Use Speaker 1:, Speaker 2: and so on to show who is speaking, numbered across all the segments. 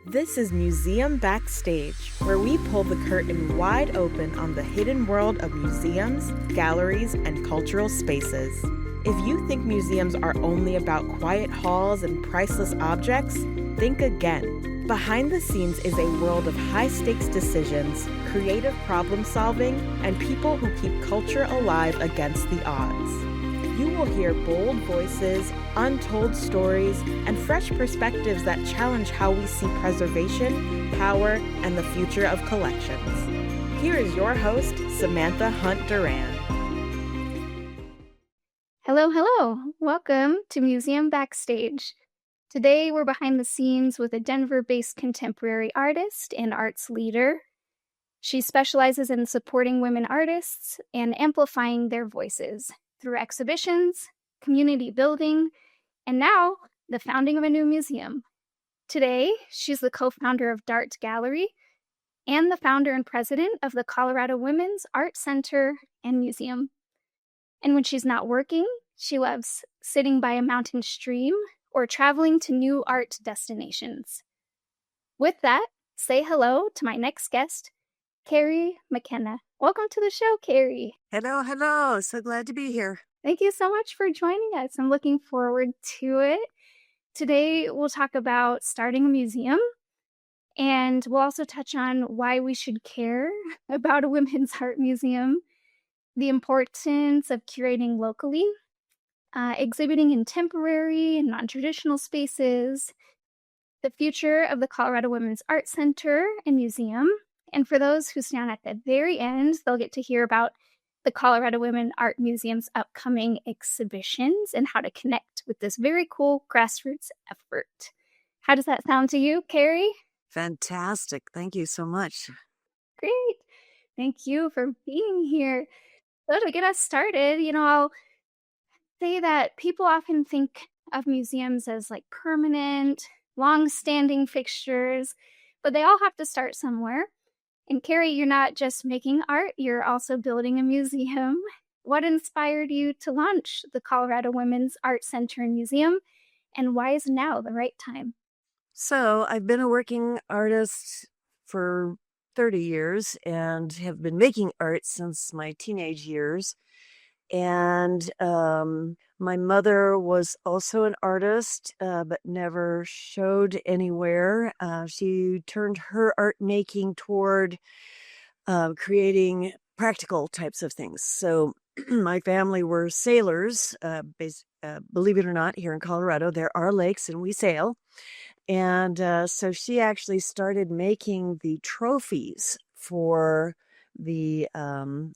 Speaker 1: This is Museum Backstage, where we pull the curtain wide open on the hidden world of museums, galleries, and cultural spaces. If you think museums are only about quiet halls and priceless objects, think again. Behind the scenes is a world of high-stakes decisions, creative problem-solving, and people who keep culture alive against the odds. You will hear bold voices, untold stories, and fresh perspectives that challenge how we see preservation, power, and the future of collections. Here is your host, Samantha Hunt Duran.
Speaker 2: Hello. Welcome to Museum Backstage. Today we're behind the scenes with a Denver-based contemporary artist and arts leader. She specializes in supporting women artists and amplifying their voices through exhibitions, community building, and now the founding of a new museum. Today, she's the co-founder of Dart Gallery and the founder and president of the Colorado Women's Art Center and Museum. And when she's not working, she loves sitting by a mountain stream or traveling to new art destinations. With that, say hello to my next guest, Carrie MaKenna. Welcome to the show, Carrie.
Speaker 3: Hello. So glad to be here.
Speaker 2: Thank you so much for joining us. I'm looking forward to it. Today, we'll talk about starting a museum, and we'll also touch on why we should care about a women's art museum, the importance of curating locally, exhibiting in temporary and non-traditional spaces, the future of the Colorado Women's Art Center and Museum. And for those who stand at the very end, they'll get to hear about the Colorado Women Art Museum's upcoming exhibitions and how to connect with this very cool grassroots effort. How does that sound to you, Carrie?
Speaker 3: Fantastic. Thank you so much.
Speaker 2: Great. Thank you for being here. So to get us started, I'll say that people often think of museums as like permanent, long-standing fixtures, but they all have to start somewhere. And Carrie, you're not just making art, you're also building a museum. What inspired you to launch the Colorado Women's Art Center and Museum, and why is now the right time?
Speaker 3: So I've been a working artist for 30 years and have been making art since my teenage years. And my mother was also an artist, but never showed anywhere. She turned her art making toward creating practical types of things. So my family were sailors. Believe it or not, here in Colorado, there are lakes and we sail. And so she actually started making the trophies for the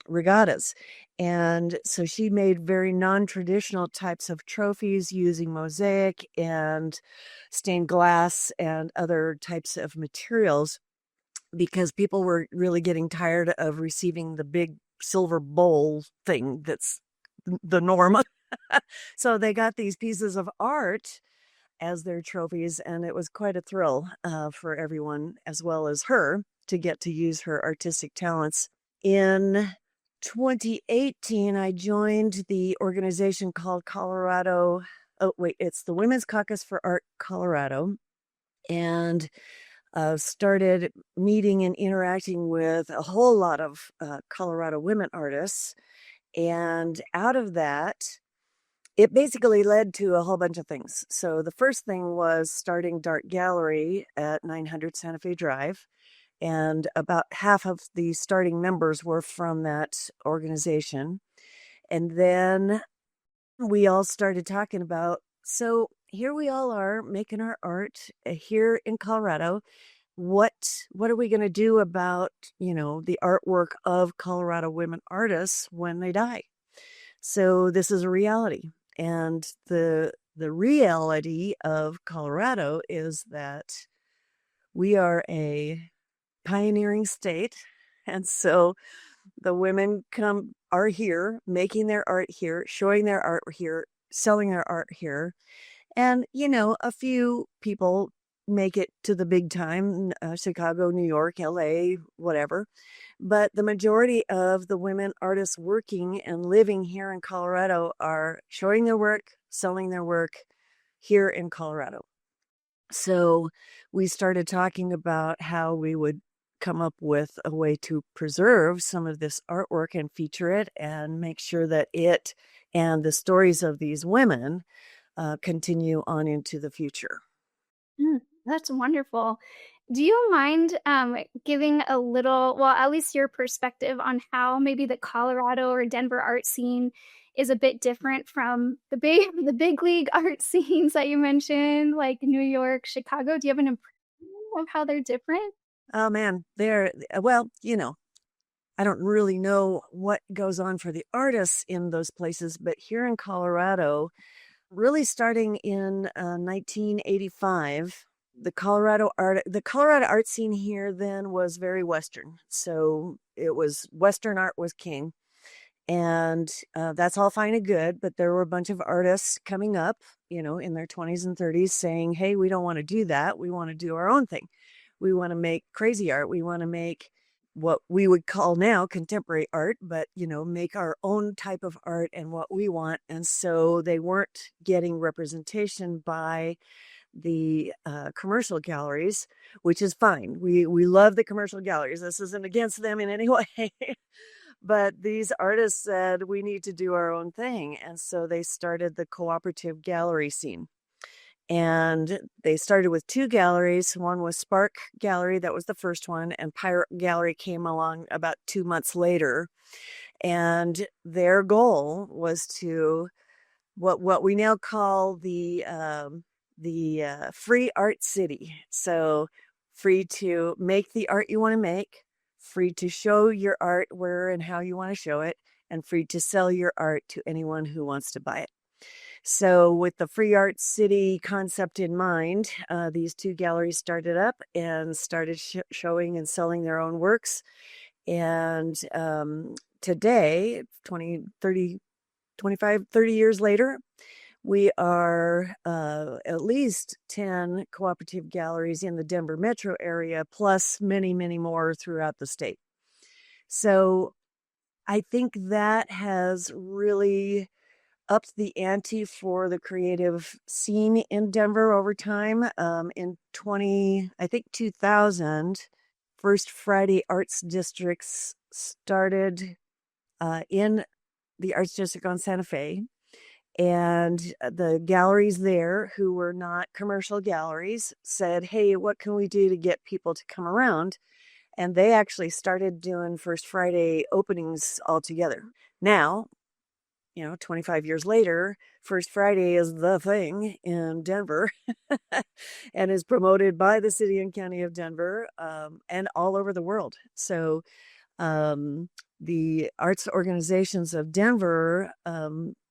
Speaker 3: regattas. And so she made very non-traditional types of trophies using mosaic and stained glass and other types of materials, because people were really getting tired of receiving the big silver bowl thing that's the norm. So they got these pieces of art as their trophies, and it was quite a thrill for everyone, as well as her, to get to use her artistic talents. In 2018, I joined the organization called it's the Women's Caucus for Art Colorado, and started meeting and interacting with a whole lot of Colorado women artists. And out of that, it basically led to a whole bunch of things. So the first thing was starting Dart Gallery at 900 Santa Fe Drive. And about half of the starting members were from that organization. And then we all started talking about, so here we all are making our art here in Colorado. What are we going to do about, the artwork of Colorado women artists when they die? So this is a reality. And the reality of Colorado is that we are a pioneering state. And so the women are here, making their art here, showing their art here, selling their art here. And, a few people make it to the big time, Chicago, New York, LA, whatever. But the majority of the women artists working and living here in Colorado are showing their work, selling their work here in Colorado. So we started talking about how we would come up with a way to preserve some of this artwork and feature it and make sure that it and the stories of these women continue on into the future.
Speaker 2: That's wonderful. Do you mind giving a little, well, at least your perspective on how maybe the Colorado or Denver art scene is a bit different from the big the big league art scenes that you mentioned, like New York, Chicago? Do you have an impression of how they're different?
Speaker 3: Oh man, well, I don't really know what goes on for the artists in those places, but here in Colorado, really starting in 1985, the Colorado art scene here then was very Western. So it was Western art was king, and that's all fine and good. But there were a bunch of artists coming up, in their 20s and 30s, saying, "Hey, we don't want to do that. We want to do our own thing. We want to make crazy art. We want to make what we would call now contemporary art, but make our own type of art and what we want." And so they weren't getting representation by the commercial galleries, which is fine. We love the commercial galleries. This isn't against them in any way. But these artists said we need to do our own thing, and so they started the cooperative gallery scene. And they started with two galleries. One was Spark Gallery, that was the first one, and Pirate Gallery came along about 2 months later. And their goal was to what we now call the free art city. So free to make the art you want to make, free to show your art where and how you want to show it, and free to sell your art to anyone who wants to buy it. So with the free art city concept in mind, these two galleries started up and started showing and selling their own works. And today, 20, 30, 25, 30 years later, we are at least 10 cooperative galleries in the Denver metro area, plus many, many more throughout the state. So I think that has really upped the ante for the creative scene in Denver over time. In 2000, First Friday Arts Districts started in the Arts District on Santa Fe. And the galleries there, who were not commercial galleries, said, "Hey, what can we do to get people to come around?" And they actually started doing First Friday openings altogether. Now, 25 years later, First Friday is the thing in Denver and is promoted by the city and county of Denver and all over the world. So the arts organizations of Denver,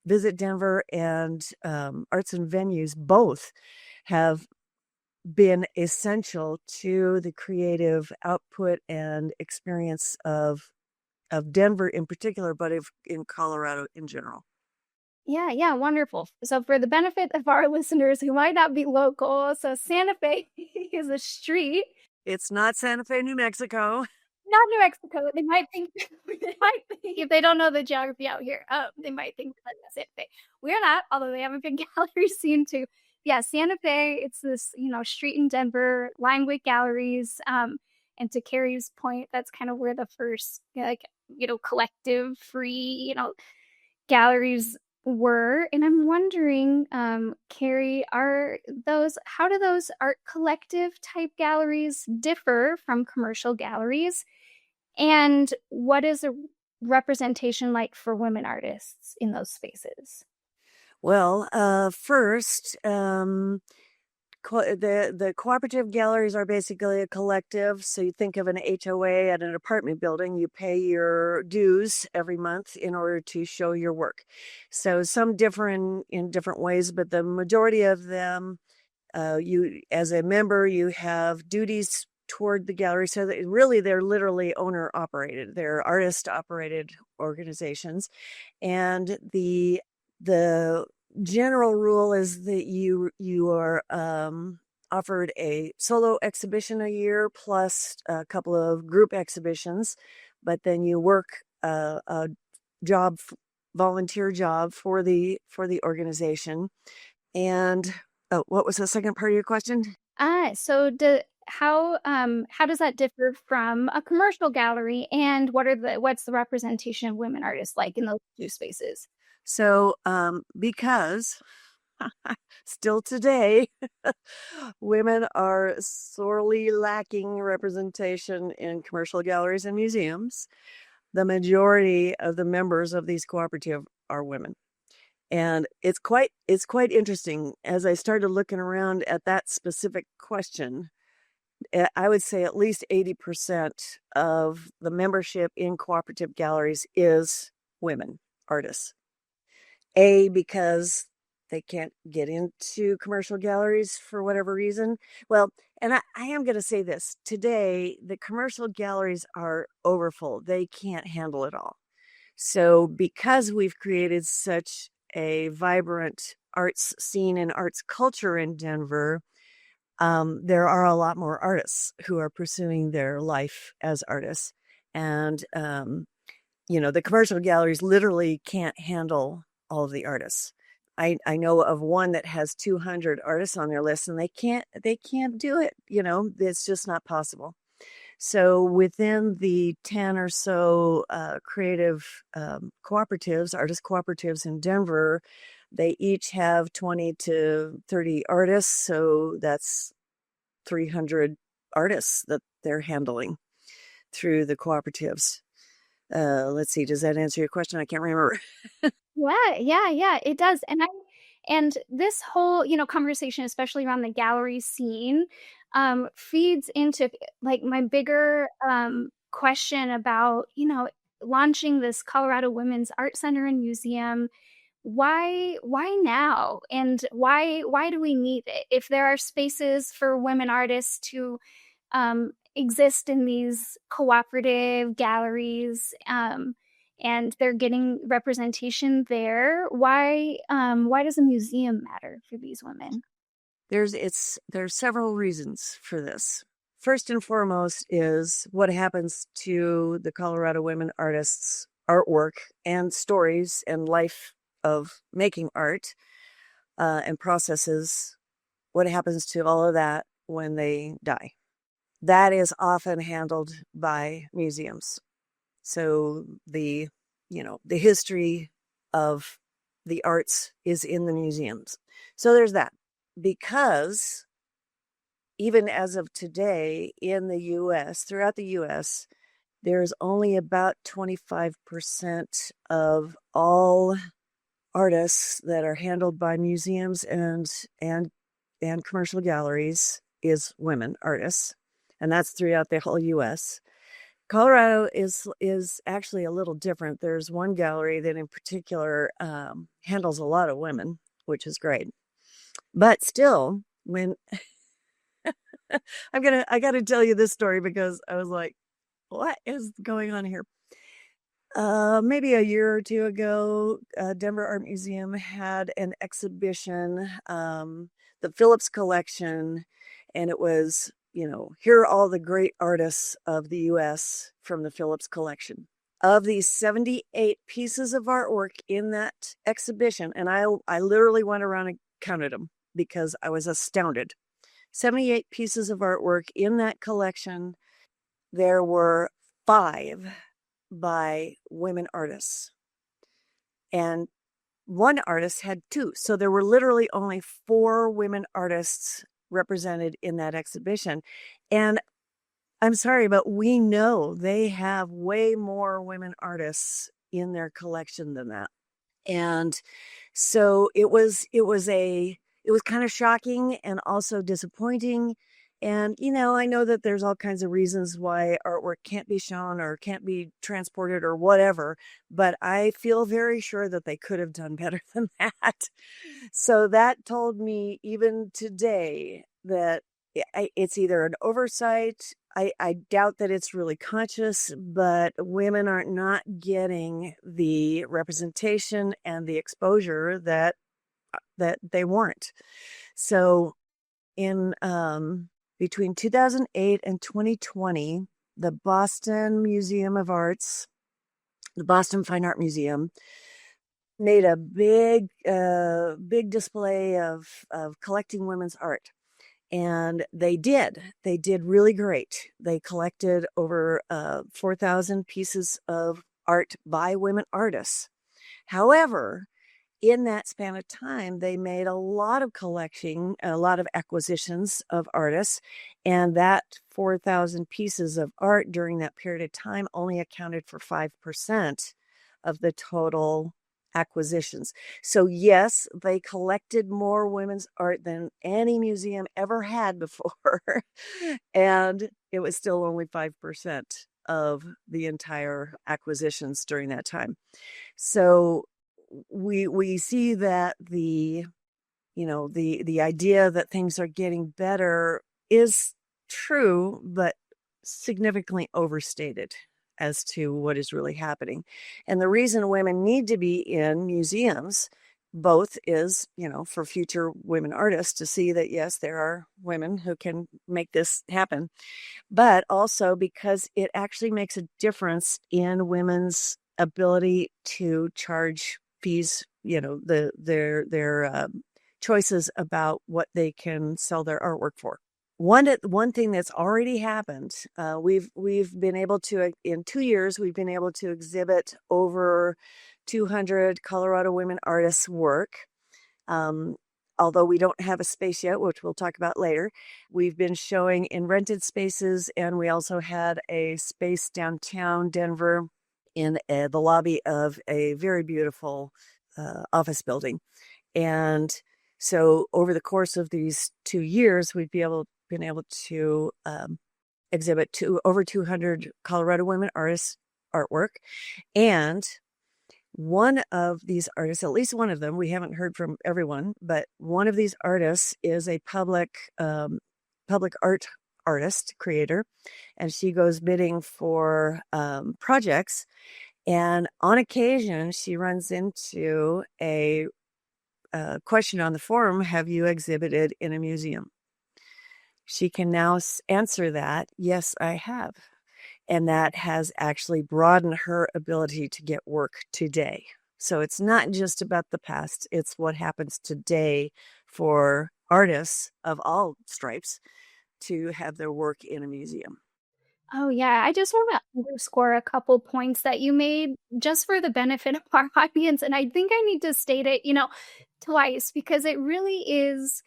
Speaker 3: Visit Denver, and Arts and Venues both have been essential to the creative output and experience of Denver in particular, but in Colorado in general.
Speaker 2: Yeah, wonderful. So for the benefit of our listeners who might not be local, so Santa Fe is a street.
Speaker 3: It's not Santa Fe, New Mexico.
Speaker 2: Not New Mexico. They might think if they don't know the geography out here, they might think that that's Santa Fe. We're not, although they have a big gallery scene too. Yeah, Santa Fe, it's this, street in Denver, lined with galleries. And to Carrie's point, that's kind of where the first collective free, galleries were. And I'm wondering, Carrie, how do those art collective type galleries differ from commercial galleries? And what is a representation like for women artists in those spaces?
Speaker 3: Well, first, the cooperative galleries are basically a collective. So you think of an HOA at an apartment building, you pay your dues every month in order to show your work. So some differ in different ways, but the majority of them, you as a member, you have duties toward the gallery. So that really they're literally owner operated. They're artist operated organizations. And the general rule is that you are offered a solo exhibition a year plus a couple of group exhibitions, but then you work a volunteer job for the organization. And what was the second part of your question?
Speaker 2: How does that differ from a commercial gallery, and what's the representation of women artists like in those two spaces?
Speaker 3: So, because still today, women are sorely lacking representation in commercial galleries and museums. The majority of the members of these cooperative are women. And it's quite interesting. As I started looking around at that specific question, I would say at least 80% of the membership in cooperative galleries is women artists. Because they can't get into commercial galleries for whatever reason. Well, and I am going to say this. Today, the commercial galleries are overfull. They can't handle it all. So because we've created such a vibrant arts scene and arts culture in Denver, there are a lot more artists who are pursuing their life as artists. And, the commercial galleries literally can't handle all of the artists. I know of one that has 200 artists on their list, and they can't do it. It's just not possible. So within the 10 or so creative cooperatives, artist cooperatives in Denver, they each have 20 to 30 artists. So that's 300 artists that they're handling through the cooperatives. Let's see, does that answer your question? I can't remember.
Speaker 2: Yeah, it does. And this whole, conversation, especially around the gallery scene, feeds into like my bigger question about, launching this Colorado Women's Art Center and Museum. Why now? And why do we need it? If there are spaces for women artists to exist in these cooperative galleries, and they're getting representation there, why does a museum matter for these women?
Speaker 3: There's several reasons for this. First and foremost is what happens to the Colorado women artists' artwork and stories and life of making art and processes. What happens to all of that when they die? That is often handled by museums. So the history of the arts is in the museums. So there's that. Because even as of today in the U.S., throughout the U.S., there's only about 25% of all artists that are handled by museums and commercial galleries is women artists, and that's throughout the whole U.S. Colorado is actually a little different. There's one gallery that in particular handles a lot of women, which is great. But still, when I got to tell you this story because I was like, what is going on here? Maybe a year or two ago, Denver Art Museum had an exhibition, the Phillips Collection, and it was, here are all the great artists of the U.S. from the Phillips Collection. Of these 78 pieces of artwork in that exhibition, and I literally went around and counted them because I was astounded. 78 pieces of artwork in that collection. There were 5 by women artists, and one artist had 2. So there were literally only 4 women artists represented in that exhibition. And I'm sorry, but we know they have way more women artists in their collection than that. And so it was kind of shocking and also disappointing. And, I know that there's all kinds of reasons why artwork can't be shown or can't be transported or whatever, but I feel very sure that they could have done better than that. So that told me even today that it's either an oversight. I doubt that it's really conscious, but women are not getting the representation and the exposure that they warrant. So in between 2008 and 2020, the Boston Museum of Arts, the Boston Fine Art Museum, made a big display of collecting women's art. And they did really great. They collected over 4,000 pieces of art by women artists. However, in that span of time, they made a lot of acquisitions of artists, and that 4,000 pieces of art during that period of time only accounted for 5% of the total acquisitions. So yes, they collected more women's art than any museum ever had before, and it was still only 5% of the entire acquisitions during that time. So we see that the idea that things are getting better is true, but significantly overstated as to what is really happening. And the reason women need to be in museums both is, for future women artists to see that, yes, there are women who can make this happen, but also because it actually makes a difference in women's ability to charge fees, their choices about what they can sell their artwork for. One thing that's already happened, we've been able to, in 2 years, we've been able to exhibit over 200 Colorado women artists' work. Although we don't have a space yet, which we'll talk about later. We've been showing in rented spaces, and we also had a space downtown Denver in the lobby of a very beautiful office building. And so over the course of these 2 years, we've been able to exhibit over 200 Colorado women artists' artwork. And one of these artists, at least one of them, we haven't heard from everyone, but one of these artists is a public art artist creator, and she goes bidding for projects. And on occasion, she runs into a question on the forum: have you exhibited in a museum? She can now answer that, yes, I have. And that has actually broadened her ability to get work today. So it's not just about the past, it's what happens today for artists of all stripes to have their work in a museum.
Speaker 2: Oh, yeah. I just want to underscore a couple points that you made just for the benefit of our audience. And I think I need to state it, twice, because it really is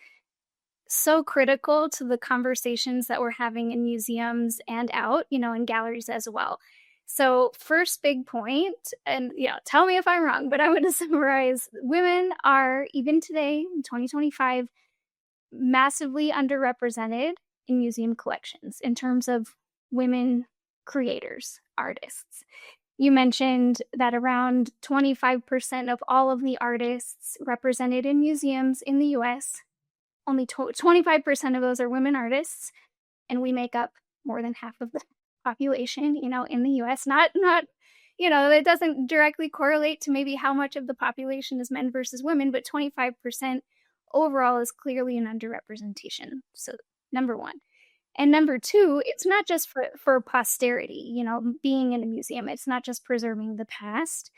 Speaker 2: so critical to the conversations that we're having in museums and out, in galleries as well. So first big point, and tell me if I'm wrong, but I want to summarize: women are, even today in 2025, massively underrepresented in museum collections in terms of women creators, artists. You mentioned that around 25% of all of the artists represented in museums in the US, only 25% of those are women artists, and we make up more than half of the population, in the US. Not, it doesn't directly correlate to maybe how much of the population is men versus women, but 25% overall is clearly an underrepresentation. So number one. And number two, it's not just for posterity, being in a museum. It's not just preserving the past.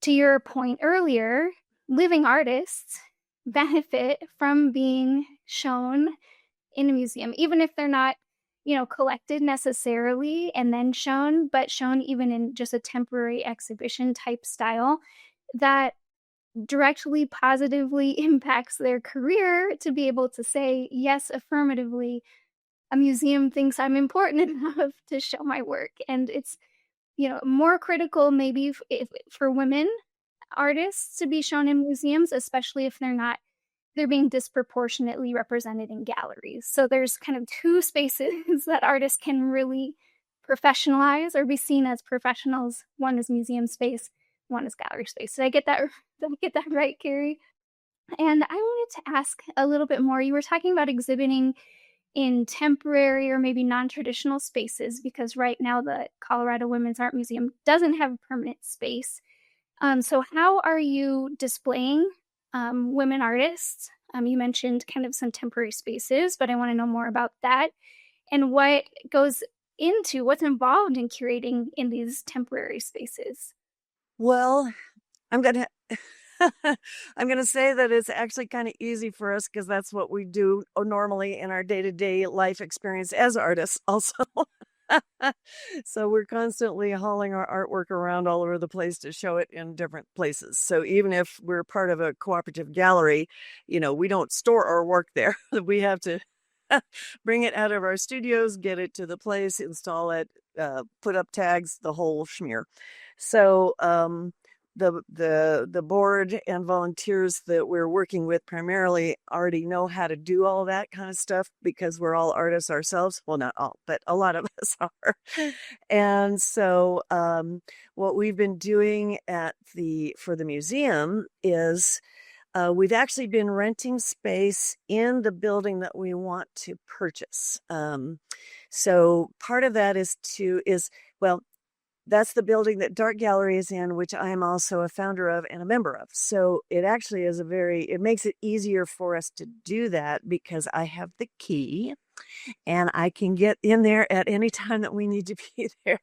Speaker 2: To your point earlier, living artists benefit from being shown in a museum, even if they're not, collected necessarily and then shown, but shown even in just a temporary exhibition type style that directly positively impacts their career to be able to say, yes, affirmatively, a museum thinks I'm important enough to show my work. And it's, more critical maybe for women artists to be shown in museums, especially if they're being disproportionately represented in galleries. So there's kind of two spaces that artists can really professionalize or be seen as professionals. One is museum space, one is gallery space. Did I get that right, Carrie? And I wanted to ask a little bit more. You were talking about exhibiting in temporary or maybe non-traditional spaces, because right now the Colorado Women's Art Museum doesn't have a permanent space. So how are you displaying women artists? You mentioned kind of some temporary spaces, but I want to know more about that and what's involved in curating in these temporary spaces.
Speaker 3: Well, I'm going to I'm going to say that it's actually kind of easy for us because that's what we do normally in our day-to-day life experience as artists also. So we're constantly hauling our artwork around all over the place to show it in different places. So even if we're part of a cooperative gallery, we don't store our work there. We have to bring it out of our studios, get it to the place, install it, put up tags, the whole schmear. So the board and volunteers that we're working with primarily already know how to do all that kind of stuff because we're all artists ourselves. Well, not all, but a lot of us are. And so what we've been doing for the museum is we've actually been renting space in the building that we want to purchase. So part of that well, that's the building that Dart Gallery is in, which I am also a founder of and a member of. So it actually is it makes it easier for us to do that because I have the key and I can get in there at any time that we need to be there.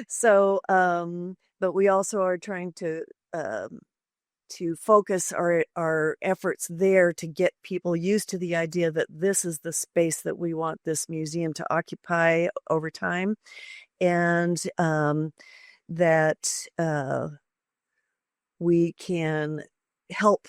Speaker 3: So, but we also are trying to focus our efforts there to get people used to the idea that this is the space that we want this museum to occupy over time. And that we can help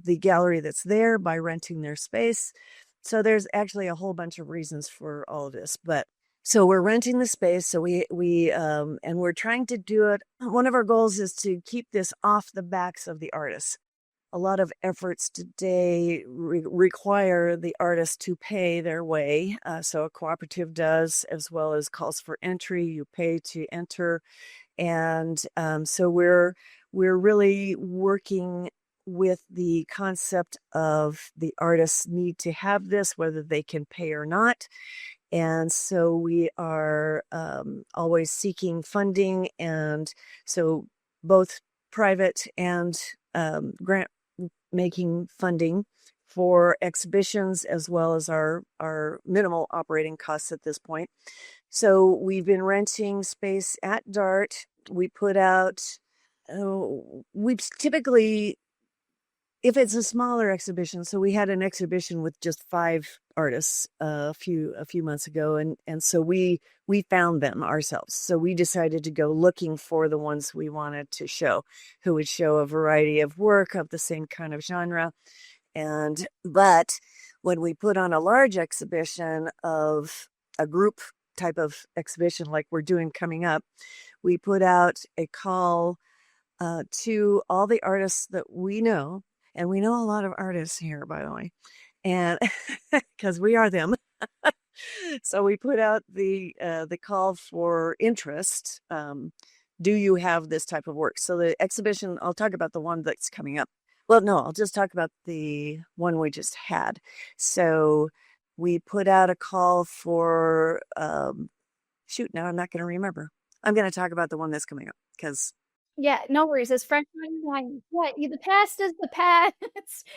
Speaker 3: the gallery that's there by renting their space. So there's actually a whole bunch of reasons for all of this, but so we're renting the space. So and we're trying to do it. One of our goals is to keep this off the backs of the artists. A lot of efforts today require the artist to pay their way. So a cooperative does, as well as calls for entry. You pay to enter. And so we're really working with the concept of the artists need to have this, whether they can pay or not. And so we are always seeking funding. And so both private and grant making funding for exhibitions, as well as our minimal operating costs at this point. So we've been renting space at Dart. We put out, we typically, if it's a smaller exhibition, so we had an exhibition with just 5 artists a few months ago, and so we found them ourselves. So we decided to go looking for the ones we wanted to show, who would show a variety of work of the same kind of genre. But when we put on a large exhibition of a group type of exhibition like we're doing coming up, we put out a call to all the artists that we know. And we know a lot of artists here, by the way, and because we are them. So we put out the call for interest. Do you have this type of work? So the exhibition, I'll talk about the one that's coming up. Well, no, I'll just talk about the one we just had. So we put out a call for, now I'm not going to remember. I'm going to talk about the one that's coming up because.
Speaker 2: Yeah, no worries. As fresh on your mind. Yeah, the past is the past.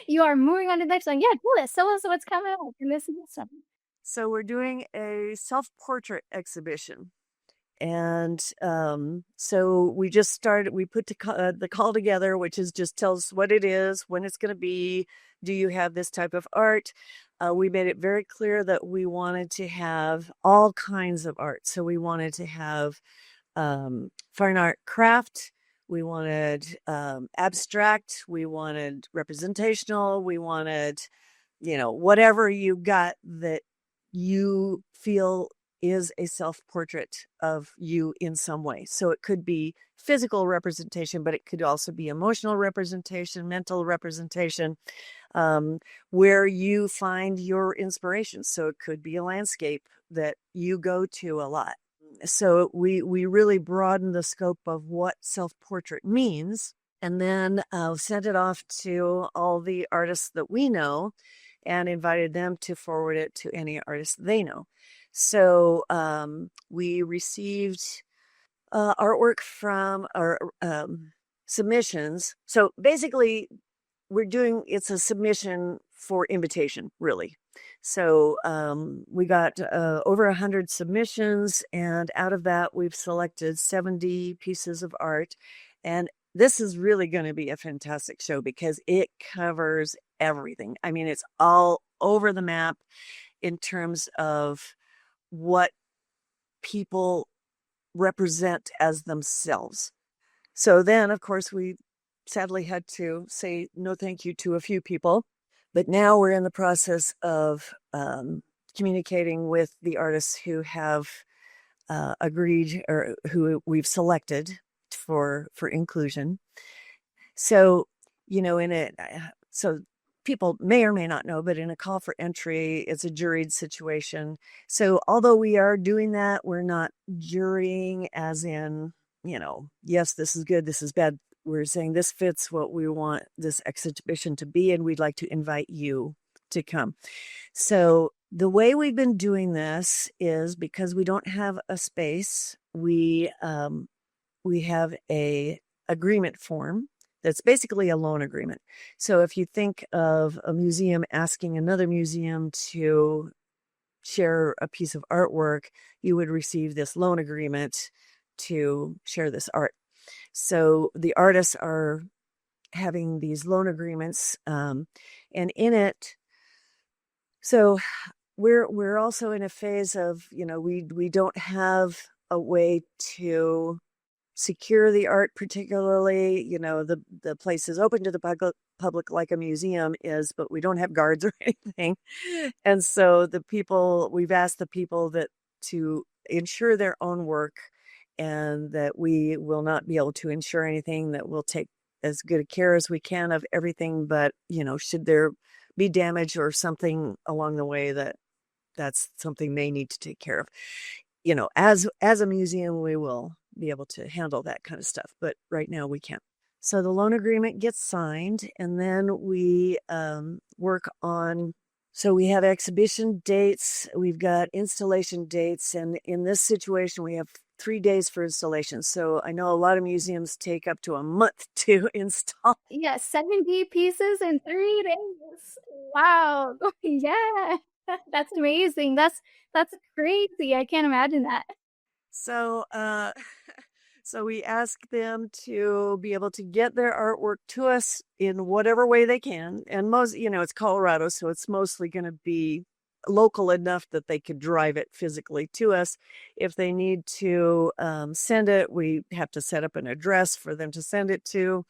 Speaker 2: You are moving on to the next one. Yeah, do this. Tell us what's coming up and this and this.
Speaker 3: So we're doing a self-portrait exhibition. And so we just started, we put the call together, which is just tells what it is, when it's going to be, do you have this type of art? We made it very clear that we wanted to have all kinds of art. So we wanted to have fine art craft. We wanted abstract. We wanted representational. We wanted, whatever you got that you feel is a self-portrait of you in some way. So it could be physical representation, but it could also be emotional representation, mental representation, where you find your inspiration. So it could be a landscape that you go to a lot. So we really broaden the scope of what self-portrait means, and then sent it off to all the artists that we know and invited them to forward it to any artists they know. So we received artwork from our submissions. So basically, it's a submission for invitation, really. So we got over 100 submissions, and out of that, we've selected 70 pieces of art. And this is really going to be a fantastic show because it covers everything. I mean, it's all over the map in terms of what people represent as themselves. So then, of course, we sadly had to say no thank you to a few people. But now we're in the process of communicating with the artists who have agreed or who we've selected for inclusion. So, in it, so people may or may not know, but in a call for entry, it's a juried situation. So although we are doing that, we're not jurying as in, yes, this is good, this is bad. We're saying this fits what we want this exhibition to be, and we'd like to invite you to come. So the way we've been doing this is because we don't have a space, we have a agreement form that's basically a loan agreement. So if you think of a museum asking another museum to share a piece of artwork, you would receive this loan agreement to share this art. So the artists are having these loan agreements, and in it, so we're also in a phase of, we don't have a way to secure the art, particularly, the place is open to the public like a museum is, but we don't have guards or anything. And so we've asked the people that to insure their own work, and that we will not be able to insure anything, that we'll take as good a care as we can of everything. But, should there be damage or something along the way, that's something they need to take care of. As a museum, we will be able to handle that kind of stuff, but right now we can't. So the loan agreement gets signed, and then we work on. So we have exhibition dates, we've got installation dates, and in this situation, we have 3 days for installation. So I know a lot of museums take up to a month to install.
Speaker 2: Yeah, 70 pieces in 3 days. Wow. Yeah. That's amazing. That's crazy. I can't imagine that.
Speaker 3: So so we ask them to be able to get their artwork to us in whatever way they can. And most, it's Colorado, so it's mostly going to be local enough that they could drive it physically to us. If they need to send it, we have to set up an address for them to send it to,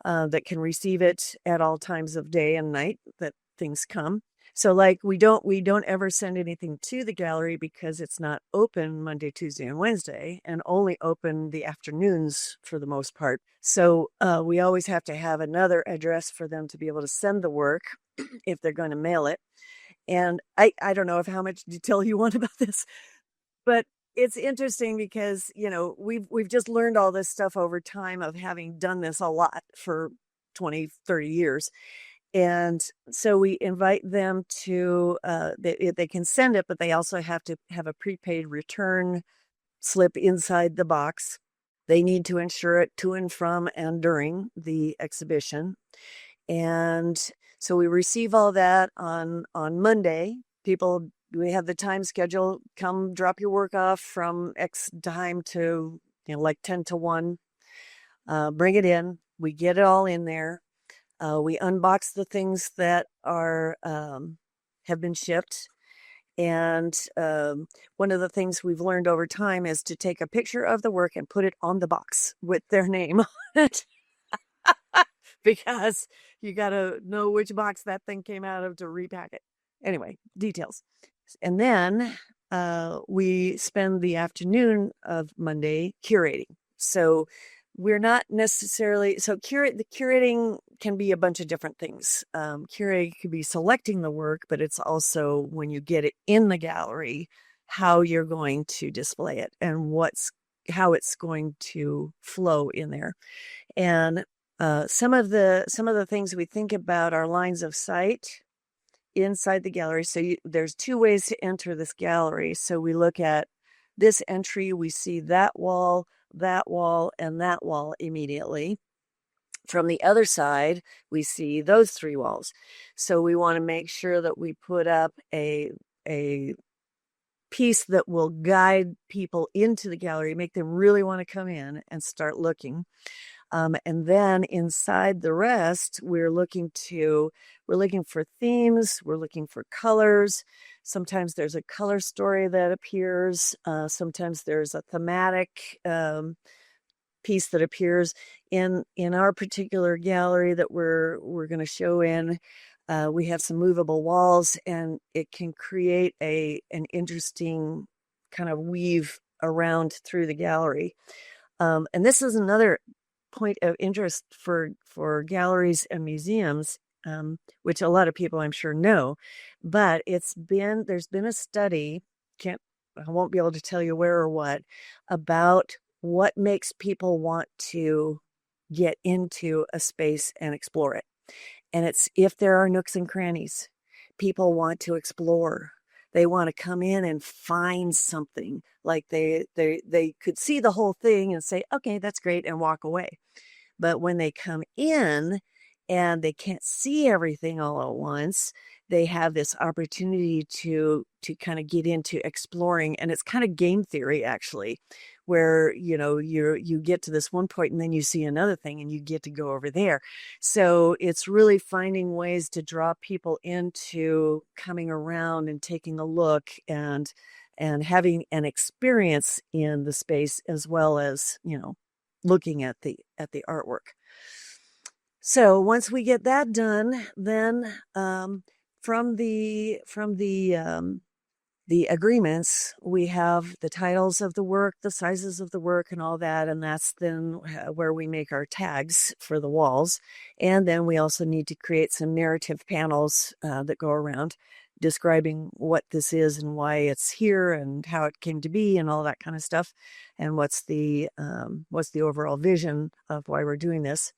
Speaker 3: that can receive it at all times of day and night that things come. So we don't ever send anything to the gallery because it's not open Monday, Tuesday, and Wednesday, and only open the afternoons for the most part. So we always have to have another address for them to be able to send the work if they're going to mail it. And I don't know how much detail you want about this, but it's interesting because, we've just learned all this stuff over time of having done this a lot for 20, 30 years. And so we invite them to, they can send it, but they also have to have a prepaid return slip inside the box. They need to insure it to and from and during the exhibition. And so we receive all that on Monday. We have the time schedule, come drop your work off from X time to, 10 to 1, bring it in. We get it all in there. We unbox the things that are have been shipped. And one of the things we've learned over time is to take a picture of the work and put it on the box with their name on it. Because you got to know which box that thing came out of to repack it. Anyway, details. And then we spend the afternoon of Monday curating. So we're not necessarily, the curating can be a bunch of different things. Curating could be selecting the work, but it's also when you get it in the gallery, how you're going to display it and how it's going to flow in there. And some of the things we think about are lines of sight inside the gallery. So there's 2 ways to enter this gallery. So we look at this entry, we see that wall, and that wall immediately. From the other side, we see those 3 walls. So we want to make sure that we put up a piece that will guide people into the gallery, make them really want to come in and start looking. And then inside the rest, we're looking for themes, we're looking for colors. Sometimes there's a color story that appears. Sometimes there's a thematic piece that appears in our particular gallery that we're going to show in. We have some movable walls, and it can create an interesting kind of weave around through the gallery. And this is another point of interest for galleries and museums, which a lot of people I'm sure know, but there's been a study, I won't be able to tell you where or what, about what makes people want to get into a space and explore it. And it's if there are nooks and crannies, people want to explore. They want to come in and find something, like they could see the whole thing and say, okay, that's great, and walk away. But when they come in and they can't see everything all at once, they have this opportunity to kind of get into exploring. And it's kind of game theory, actually, where you get to this one point and then you see another thing and you get to go over there. So it's really finding ways to draw people into coming around and taking a look and having an experience in the space, as well as looking at the artwork. So once we get that done, then from the agreements, we have the titles of the work, the sizes of the work, and all that, and that's then where we make our tags for the walls. And then we also need to create some narrative panels that go around describing what this is and why it's here and how it came to be and all that kind of stuff, and what's the overall vision of why we're doing this.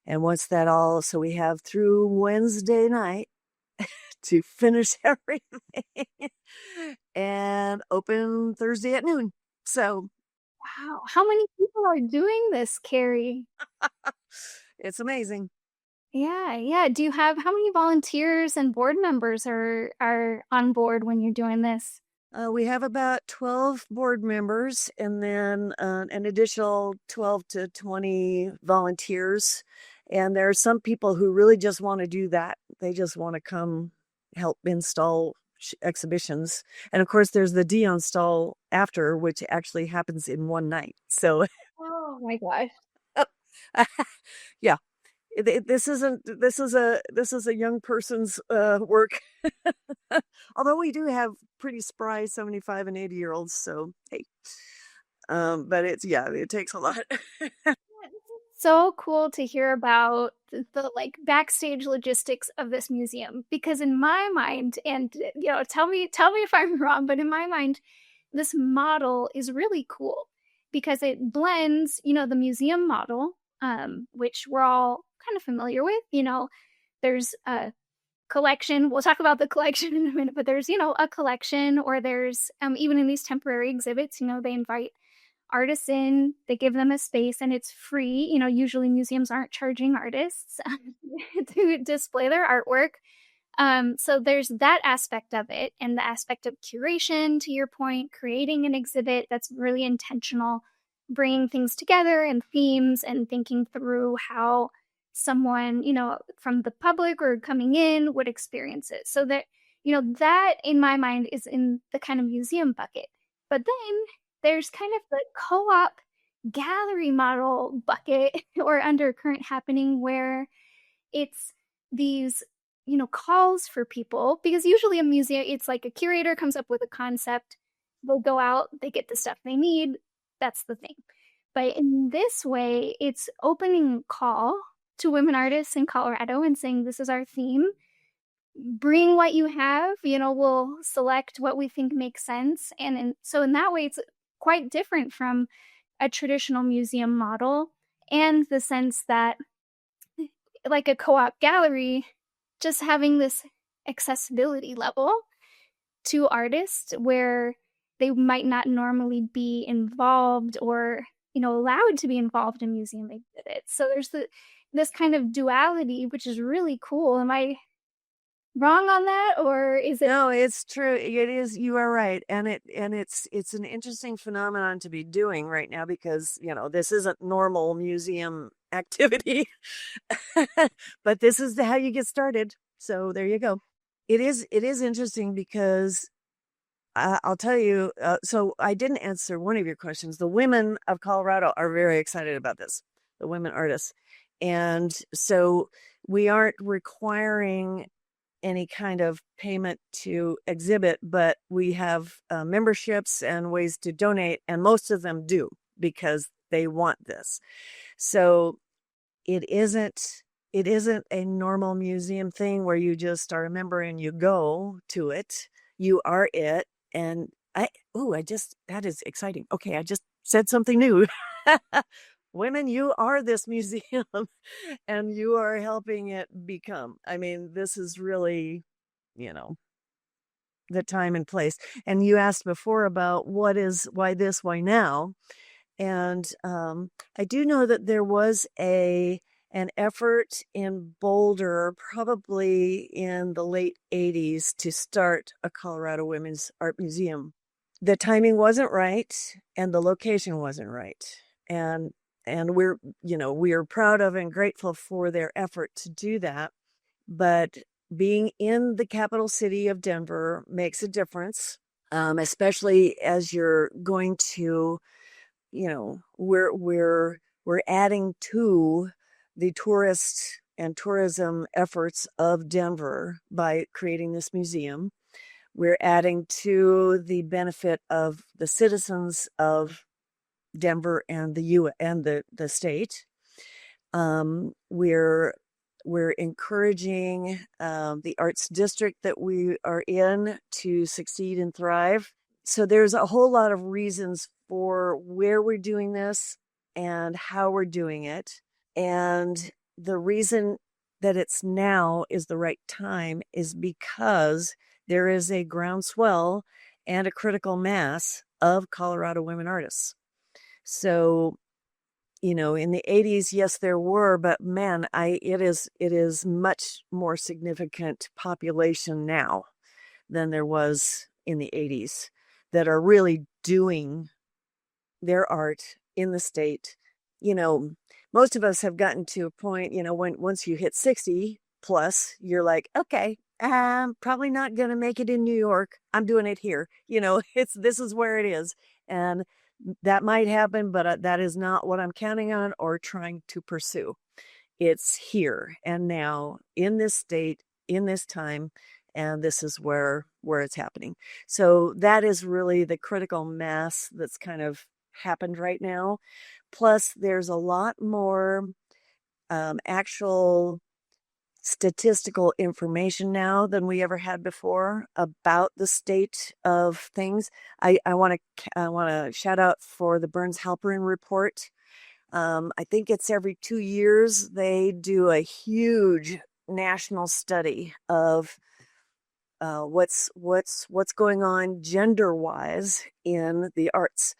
Speaker 3: And once that all, so we have through Wednesday night to finish everything and open Thursday at noon. So,
Speaker 2: wow, how many people are doing this, Carrie?
Speaker 3: It's amazing.
Speaker 2: Yeah. Do you have how many volunteers and board members are on board when you're doing this?
Speaker 3: We have about 12 board members, and then an additional 12 to 20 volunteers. And there are some people who really just want to do that. They just want to come help install exhibitions. And of course, there's the deinstall after, which actually happens in one night. So,
Speaker 2: oh my gosh.
Speaker 3: Yeah. This is a young person's work. Although we do have pretty spry 75 and 80-year-olds, so hey. But it takes a lot.
Speaker 2: So cool to hear about the like backstage logistics of this museum, because in my mind, and tell me if I'm wrong, but in my mind, this model is really cool because it blends, the museum model, which we're all kind of familiar with. There's a collection. We'll talk about the collection in a minute, but there's, a collection, or there's even in these temporary exhibits, they invite artists in, they give them a space, and it's free. Usually museums aren't charging artists to display their artwork. So there's that aspect of it, and the aspect of curation, to your point, creating an exhibit that's really intentional, bringing things together and themes, and thinking through how someone, from the public or coming in would experience it. So that, that in my mind is in the kind of museum bucket. But then there's kind of the co-op gallery model bucket or undercurrent happening, where it's these, calls for people, because usually a museum, it's like a curator comes up with a concept, they'll go out, they get the stuff they need, that's the thing. But in this way, it's opening call to women artists in Colorado and saying, this is our theme. Bring what you have, we'll select what we think makes sense. And so in that way, it's quite different from a traditional museum model, and the sense that, like a co-op gallery, just having this accessibility level to artists where they might not normally be involved or, allowed to be involved in museum exhibits. So there's this kind of duality, which is really cool. Am I wrong on that, or is it?
Speaker 3: No, it's true. It is. You are right, and it's an interesting phenomenon to be doing right now because this isn't normal museum activity, but this is how you get started. So there you go. It is interesting because I'll tell you. So I didn't answer one of your questions. The women of Colorado are very excited about this. The women artists, and so we aren't requiring any kind of payment to exhibit, but we have memberships and ways to donate, and most of them do because they want this. So it isn't a normal museum thing where you just are a member and you go to it. You are it. And that is exciting. Okay, I just said something new. Women, you are this museum and you are helping it become. I mean, this is really, the time and place. And you asked before about why this, why now? And I do know that there was an effort in Boulder, probably in the late 80s, to start a Colorado Women's Art Museum. The timing wasn't right and the location wasn't right. And we're proud of and grateful for their effort to do that. But being in the capital city of Denver makes a difference, especially as you're going to, we're adding to the tourist and tourism efforts of Denver by creating this museum. We're adding to the benefit of the citizens of Denver and the state. We're encouraging the arts district that we are in to succeed and thrive. So there's a whole lot of reasons for where we're doing this and how we're doing it. And the reason that it's now is the right time is because there is a groundswell and a critical mass of Colorado women artists. So, in the 80s, yes, there were, but man, it is much more significant population now than there was in the 80s that are really doing their art in the state. Most of us have gotten to a point, once you hit 60 plus, you're like, okay, I'm probably not going to make it in New York. I'm doing it here. This is where it is. And that might happen, but that is not what I'm counting on or trying to pursue. It's here and now in this state, in this time, and this is where it's happening. So that is really the critical mass that's kind of happened right now. Plus, there's a lot more actual statistical information now than we ever had before about the state of things. I want to shout out for the Burns Halperin report. I think it's every 2 years they do a huge national study of what's going on gender-wise in the arts.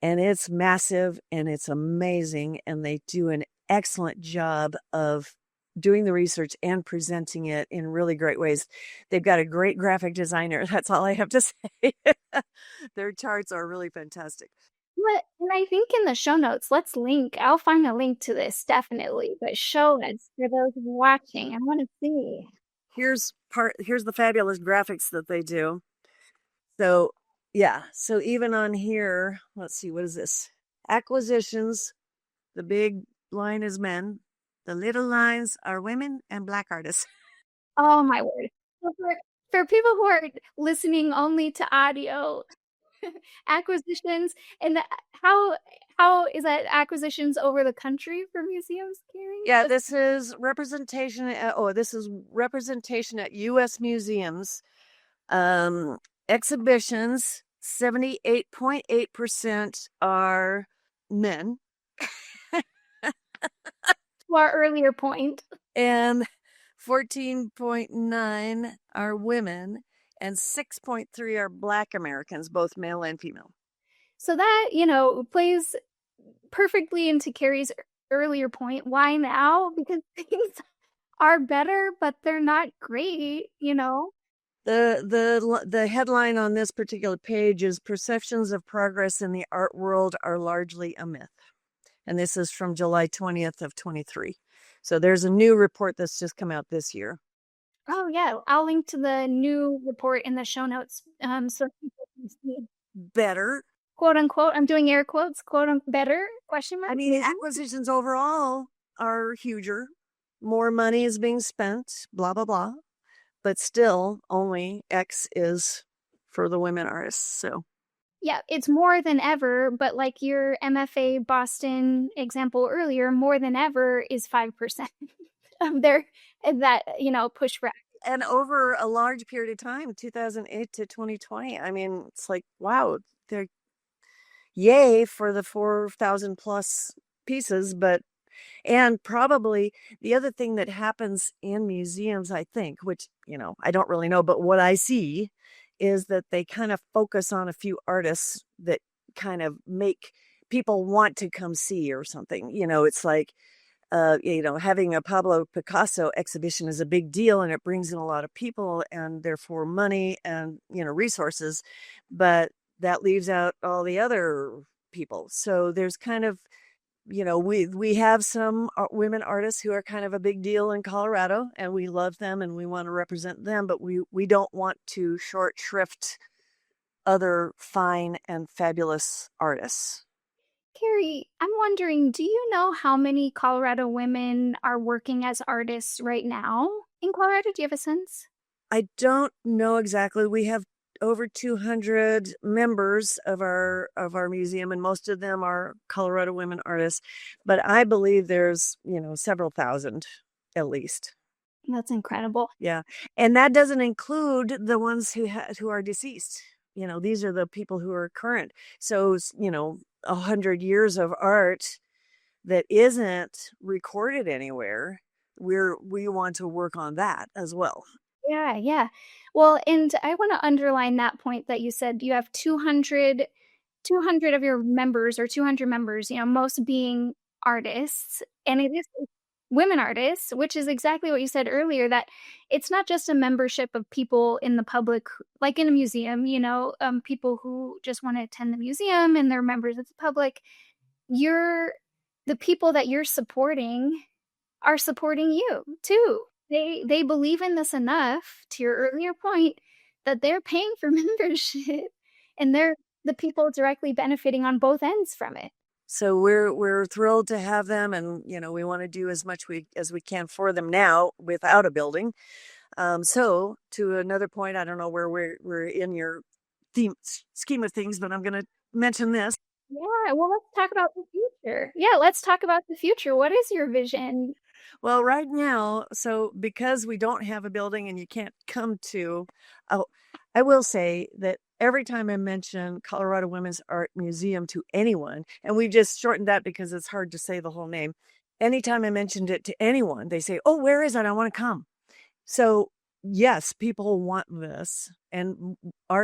Speaker 3: And it's massive and it's amazing. And they do an excellent job of doing the research and presenting it in really great ways. They've got a great graphic designer. That's all I have to say. Their charts are really fantastic.
Speaker 2: And I think in the show notes, I'll find a link to this definitely, but show it for those watching. I want to see.
Speaker 3: Here's the fabulous graphics that they do. So yeah, so even on here, let's see, what is this? Acquisitions, the big line is men. The little lines are women and Black artists.
Speaker 2: Oh my word. So for people who are listening only to audio, acquisitions, and how is that acquisitions over the country for museums, Carrie?
Speaker 3: Yeah, this is representation at U.S. museums. Exhibitions, 78.8% are men.
Speaker 2: To our earlier point.
Speaker 3: And 14.9 are women, and 6.3 are Black Americans, both male and female.
Speaker 2: So that, plays perfectly into Carrie's earlier point. Why now? Because things are better, but they're not great, you know?
Speaker 3: The headline on this particular page is "Perceptions of Progress in the Art World Are Largely a Myth." And this is from July 20th of 23. So there's a new report that's just come out this year.
Speaker 2: Oh, yeah. I'll link to the new report in the show notes so people can see.
Speaker 3: Better.
Speaker 2: Quote unquote, I'm doing air quotes, better, question mark?
Speaker 3: I mean, acquisitions overall are huger. More money is being spent, blah, blah, blah. But still, only X is for the women artists. So
Speaker 2: yeah, it's more than ever, but like your MFA Boston example earlier, more than ever is 5% of their that, you know, push for.
Speaker 3: And over a large period of time, 2008 to 2020. I mean, it's like, wow, they're yay for the 4,000 plus pieces, but and probably the other thing that happens in museums, I think, which, you know, I don't really know, but what I see is that they kind of focus on a few artists that kind of make people want to come see or something. You know, it's like, you know, having a Pablo Picasso exhibition is a big deal and it brings in a lot of people and therefore money and, you know, resources, but that leaves out all the other people. So there's kind of, you know, we have some women artists who are kind of a big deal in Colorado and we love them and we want to represent them, but we don't want to short shrift other fine and fabulous artists.
Speaker 2: Carrie, I'm wondering, do you know how many Colorado women are working as artists right now in Colorado? Do you have a sense?
Speaker 3: I don't know exactly. We have over 200 members of our museum, and most of them are Colorado women artists. But I believe there's, you know, several thousand at least.
Speaker 2: That's incredible.
Speaker 3: Yeah, and that doesn't include the ones who are deceased. You know, these are the people who are current. So, you know, 100 years of art that isn't recorded anywhere. We want to work on that as well.
Speaker 2: Yeah, yeah. Well, and I want to underline that point that you said you have 200 of your members or 200 members, you know, most being artists, and it is women artists, which is exactly what you said earlier, that it's not just a membership of people in the public, like in a museum, you know, people who just want to attend the museum and they're members of the public. The people that you're supporting are supporting you too. They believe in this enough, to your earlier point, that they're paying for membership and they're the people directly benefiting on both ends from it.
Speaker 3: So we're thrilled to have them, and you know, we want to do as much as we can for them now without a building. So to another point, I don't know where we're in your scheme of things, but I'm going to mention this.
Speaker 2: Yeah, well, let's talk about the future. Yeah, let's talk about the future. What is your vision?
Speaker 3: Well, right now, so because we don't have a building and you can't come to, oh, I will say that every time I mention Colorado Women's Art Museum to anyone, and we've just shortened that because it's hard to say the whole name. Anytime I mentioned it to anyone, they say, "Oh, where is it? I want to come." So yes, people want this, and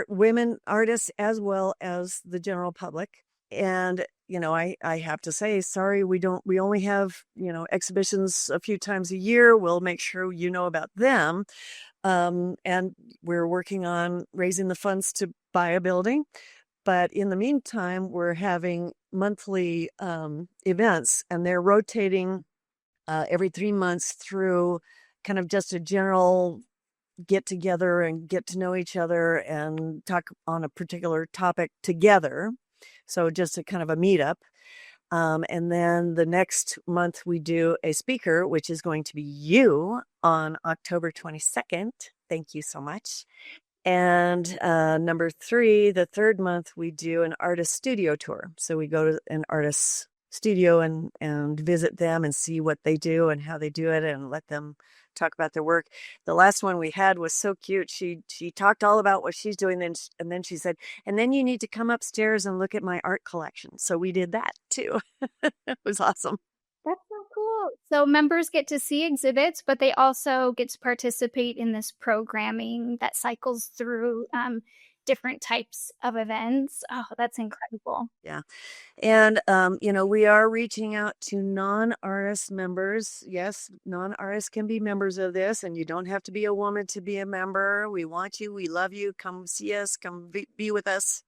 Speaker 3: women artists as well as the general public. And you know, I have to say, sorry, we only have, you know, exhibitions a few times a year. We'll make sure you know about them. And we're working on raising the funds to buy a building. But in the meantime, we're having monthly events, and they're rotating every 3 months through kind of just a general get together and get to know each other and talk on a particular topic together. So just a kind of a meetup. And then the next month we do a speaker, which is going to be you on October 22nd. Thank you so much. And number 3, the third month, we do an artist studio tour. So we go to an artist's studio and visit them and see what they do and how they do it and let them talk about their work. The last one we had was so cute. She talked all about what she's doing, and then she said, "And then you need to come upstairs and look at my art collection." So we did that too. It was awesome.
Speaker 2: That's so cool. So members get to see exhibits, but they also get to participate in this programming that cycles through different types of events. Oh, that's incredible.
Speaker 3: Yeah. And, we are reaching out to non-artist members. Yes, non-artists can be members of this, and you don't have to be a woman to be a member. We want you. We love you. Come see us. Come be with us.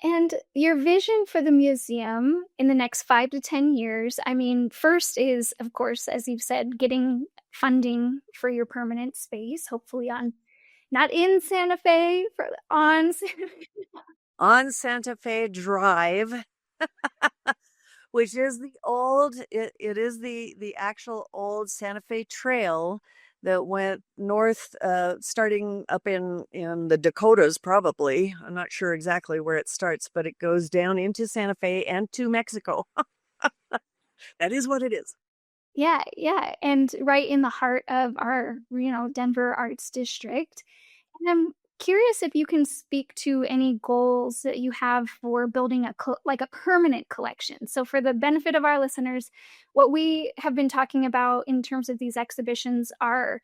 Speaker 2: And your vision for the museum in the next 5 to 10 years, I mean, first is, of course, as you've said, getting funding for your permanent space, hopefully on not in Santa Fe, on
Speaker 3: On Santa Fe Drive, which is it is the actual old Santa Fe Trail that went north, starting up in the Dakotas, probably. I'm not sure exactly where it starts, but it goes down into Santa Fe and to Mexico. That is what it is.
Speaker 2: Yeah, yeah, and right in the heart of our, Denver Arts District. And I'm curious if you can speak to any goals that you have for building like a permanent collection. So for the benefit of our listeners, what we have been talking about in terms of these exhibitions are,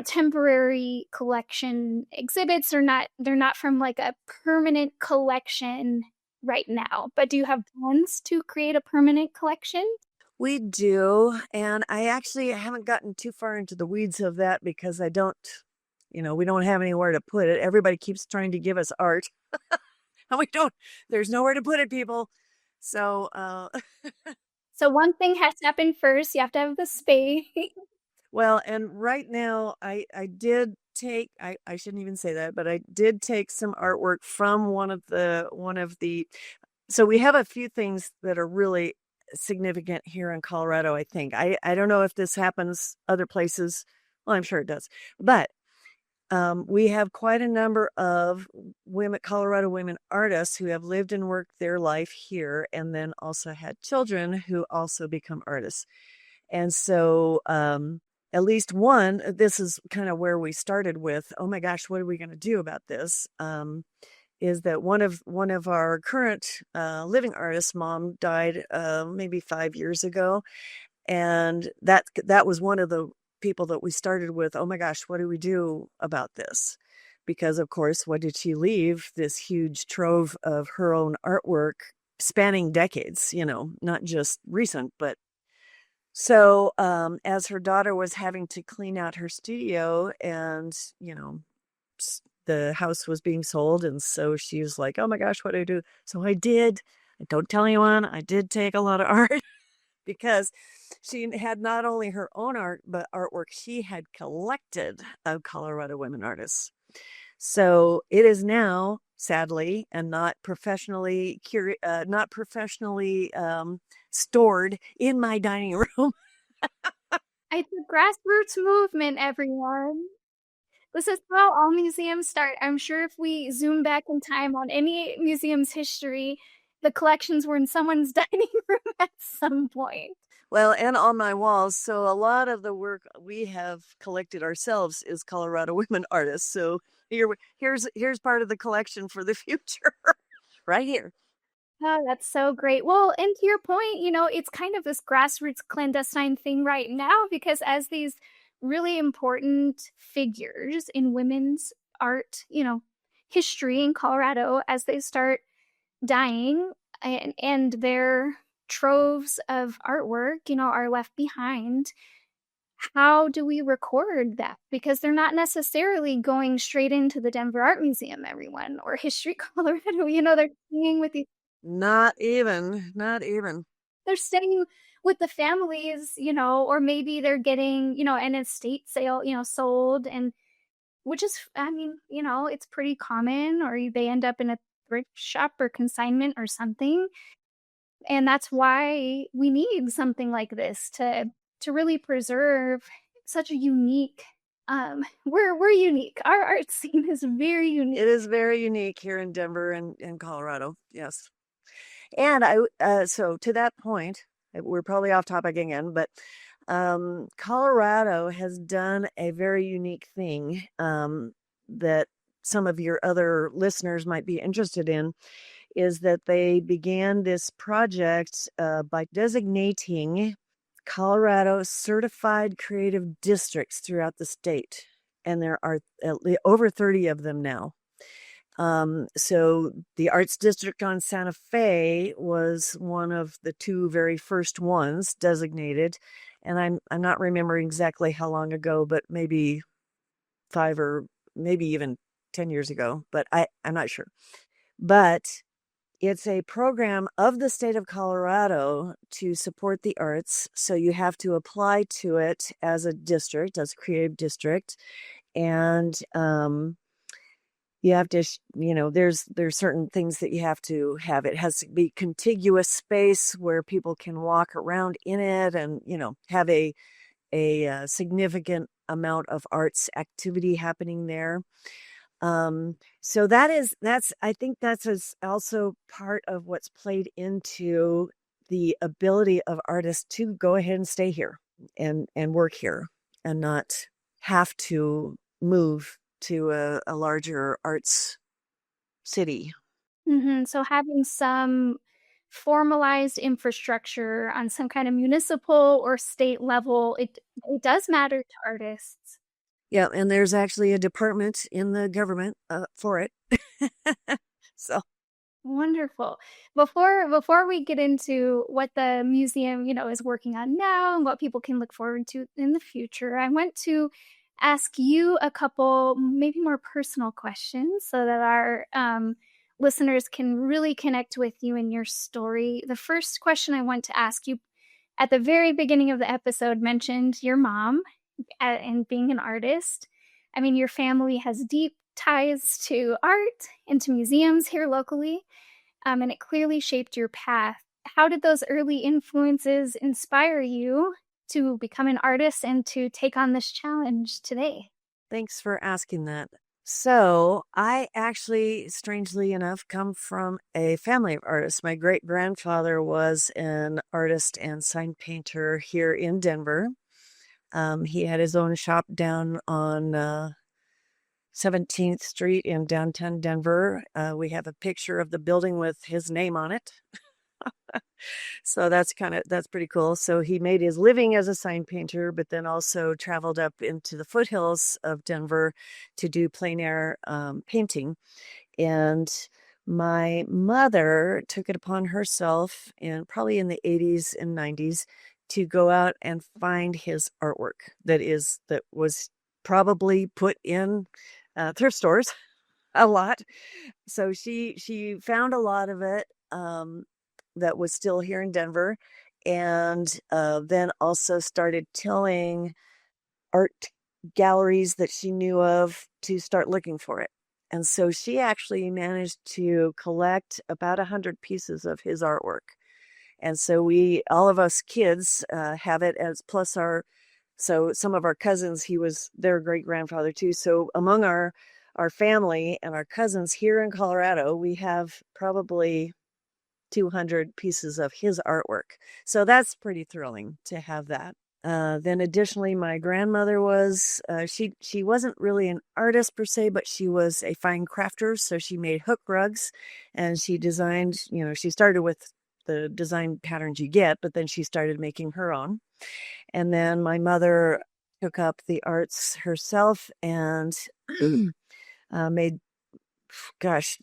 Speaker 2: temporary collection exhibits. They're not from like a permanent collection right now. But do you have plans to create a permanent collection?
Speaker 3: We do, and I actually haven't gotten too far into the weeds of that because we don't have anywhere to put it. Everybody keeps trying to give us art, and there's nowhere to put it, people. So,
Speaker 2: So one thing has to happen first. You have to have the space.
Speaker 3: well, and right now I did take, I shouldn't even say that, but I did take some artwork from one of the, so we have a few things that are really significant here in Colorado, I think. I don't know if this happens other places. Well, I'm sure it does. But we have quite a number of Colorado women artists who have lived and worked their life here and then also had children who also become artists. And so at least one, this is kind of where we started with, oh my gosh, what are we going to do about this? Is that one of our current living artists' mom died maybe 5 years ago, and that was one of the people that we started with. Oh my gosh, what do we do about this? Because of course, what did she leave? This huge trove of her own artwork spanning decades. Not just recent, but so as her daughter was having to clean out her studio, and the house was being sold, and so she was like, oh my gosh, what do I do? So I don't tell anyone, I did take a lot of art because she had not only her own art, but artwork she had collected of Colorado women artists. So it is now, sadly, and not professionally stored in my dining room.
Speaker 2: It's a grassroots movement, everyone. This is how all museums start. I'm sure if we zoom back in time on any museum's history, the collections were in someone's dining room at some point.
Speaker 3: Well, and on my walls. So a lot of the work we have collected ourselves is Colorado women artists. So here's part of the collection for the future right here.
Speaker 2: Oh, that's so great. Well, and to your point, it's kind of this grassroots clandestine thing right now because as these really important figures in women's art, history in Colorado, as they start dying and their troves of artwork, are left behind, how do we record that? Because they're not necessarily going straight into the Denver Art Museum, everyone, or History Colorado. They're staying with these.
Speaker 3: Not even.
Speaker 2: They're staying with the families, or maybe they're getting, an estate sale, sold, and which is, I mean, it's pretty common, or they end up in a thrift shop or consignment or something. And that's why we need something like this to really preserve such a unique we're unique. Our art scene is very unique.
Speaker 3: It is very unique here in Denver and in Colorado. Yes. And so to that point, we're probably off topic again, but Colorado has done a very unique thing that some of your other listeners might be interested in, is that they began this project by designating Colorado certified creative districts throughout the state. And there are over 30 of them now. So the Arts District on Santa Fe was one of the two very first ones designated. And I'm not remembering exactly how long ago, but maybe 5 or maybe even 10 years ago, but I'm not sure. But it's a program of the state of Colorado to support the arts. So you have to apply to it as a district, as a creative district. And you have to, there's certain things that you have to have. It has to be contiguous space where people can walk around in it and, have a significant amount of arts activity happening there. So I think that's also part of what's played into the ability of artists to go ahead and stay here and work here and not have to move to a larger arts city.
Speaker 2: So having some formalized infrastructure on some kind of municipal or state level, it does matter to artists.
Speaker 3: Yeah, and there's actually a department in the government for it. So
Speaker 2: Wonderful. Before we get into what the museum, is working on now and what people can look forward to in the future, I want to ask you a couple maybe more personal questions so that our listeners can really connect with you and your story. The first question I want to ask you at the very beginning of the episode mentioned your mom and being an artist. I mean, your family has deep ties to art and to museums here locally, and it clearly shaped your path. How did those early influences inspire you to become an artist and to take on this challenge today?
Speaker 3: Thanks for asking that. So I actually, strangely enough, come from a family of artists. My great-grandfather was an artist and sign painter here in Denver. He had his own shop down on 17th Street in downtown Denver. We have a picture of the building with his name on it. So that's pretty cool. So he made his living as a sign painter, but then also traveled up into the foothills of Denver to do plein air painting. And my mother took it upon herself, and probably in the 80s and 90s, to go out and find his artwork that was probably put in thrift stores a lot. So she found a lot of it that was still here in Denver, and then also started telling art galleries that she knew of to start looking for it. And so she actually managed to collect about 100 pieces of his artwork. And so all of us kids have it, as plus so some of our cousins, he was their great grandfather too. So among our family and our cousins here in Colorado, we have probably 200 pieces of his artwork. So that's pretty thrilling to have that. Then additionally, my grandmother was, she wasn't really an artist per se, but she was a fine crafter. So she made hook rugs, and she designed, she started with the design patterns you get, but then she started making her own. And then my mother took up the arts herself and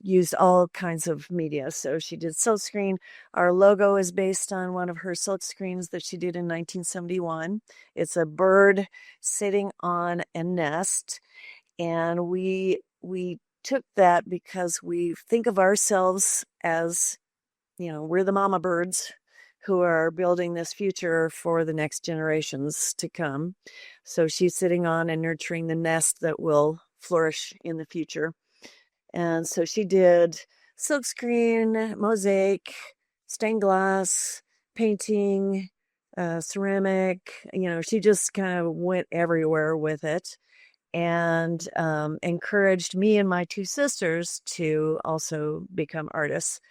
Speaker 3: used all kinds of media. So she did silkscreen. Our logo is based on one of her silkscreens that she did in 1971. It's a bird sitting on a nest. And we took that because we think of ourselves as, we're the mama birds who are building this future for the next generations to come. So she's sitting on and nurturing the nest that will flourish in the future. And so she did silkscreen, mosaic, stained glass, painting, ceramic. She just kind of went everywhere with it, and encouraged me and my two sisters to also become artists.